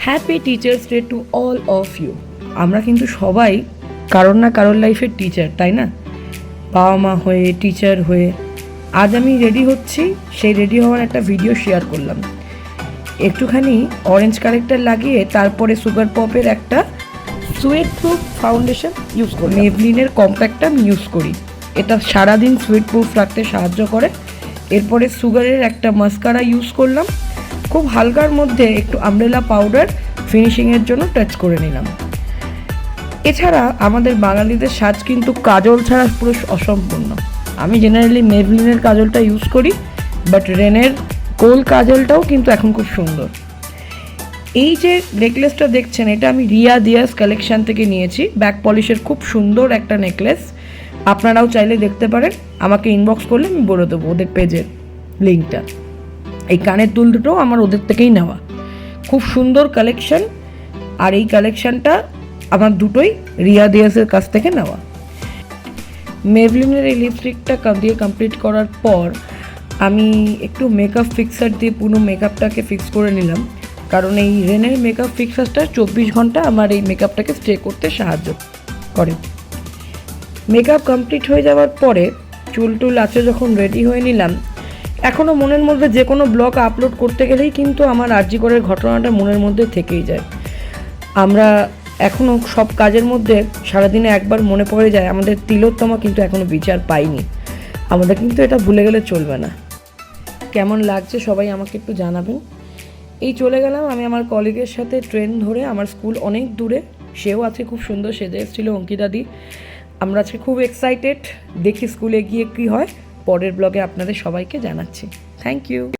Happy teachers day to all of you. আমরা কিন্তু সবাই কারোর না কারোর লাইফের টিচার, তাই না? বাবা মা হয়ে, টিচার হয়ে। আজ আমি রেডি হচ্ছি, সেই রেডি হওয়ার একটা ভিডিও শেয়ার করলাম। একটুখানি অরেঞ্জ কালেক্টার লাগিয়ে তারপরে সুগার পপের একটা সুয়েট প্রুফ ফাউন্ডেশন ইউজ করি। মেভলিনের কম্প্যাক্টটা আমি ইউজ করি, এটা সারাদিন সুয়েট প্রুফ রাখতে সাহায্য করে। এরপরে সুগারের একটা মাস্কারা ইউজ করলাম, খুব হালকার মধ্যে একটু আমব্রেলা পাউডার ফিনিশিংয়ের জন্য টাচ করে নিলাম। এছাড়া আমাদের বাঙালিদের সাজ কিন্তু কাজল ছাড়া পুরো অসম্পূর্ণ। আমি জেনারেলি মেভলিনের কাজলটা ইউজ করি, বাট রেনের গোল কাজলটাও কিন্তু এখন খুব সুন্দর। এই যে নেকলেসটা দেখছেন, এটা আমি রিয়া দিয়াস কালেকশান থেকে নিয়েছি। ব্যাক পলিশের খুব সুন্দর একটা নেকলেস, আপনারাও চাইলে দেখতে পারেন। আমাকে ইনবক্স করলে আমি বলে দেবো ওদের পেজের লিঙ্কটা। এই কানের দুল দুটোও আমার ওদের থেকেই নেওয়া, খুব সুন্দর কালেকশান। আর এই কালেকশানটা আমার দুটোই রিয়া দিয়াসের কাছ থেকে নেওয়া। মেভলিনের এই লিপস্টিকটা দিয়ে কমপ্লিট করার পর আমি একটু মেকআপ ফিক্সার দিয়ে পুরো মেকআপটাকে ফিক্স করে নিলাম, কারণ এই রেনের মেকআপ ফিক্সারটা 24 ঘন্টা আমার এই মেকআপটাকে স্টে করতে সাহায্য করে। মেকআপ কমপ্লিট হয়ে যাওয়ার পরে চুল টুল আছে যখন রেডি হয়ে নিলাম, এখনও মনের মধ্যে যে কোনো ব্লগ আপলোড করতে গেলেই কিন্তু আমার আরজি করের ঘটনাটা মনের মধ্যে থেকেই যায়। আমরা এখনও সব কাজের মধ্যে সারাদিনে একবার মনে পড়ে যায় আমাদের তিলোত্তমা কিন্তু এখনও বিচার পাইনি। আমাদের কিন্তু এটা ভুলে গেলে চলবে না। কেমন লাগছে সবাই আমাকে একটু জানাবেন। এই চলে গেলাম আমি আমার কলিগের সাথে ট্রেন ধরে। আমার স্কুল অনেক দূরে, সেও আজকে খুব সুন্দর সেজে এসেছিল অঙ্কিতাদি। আমরা আজকে খুব এক্সাইটেড, দেখি স্কুলে গিয়ে কী হয়। পরের ব্লগে আপনাদের সবাইকে জানাচ্ছি। Thank you.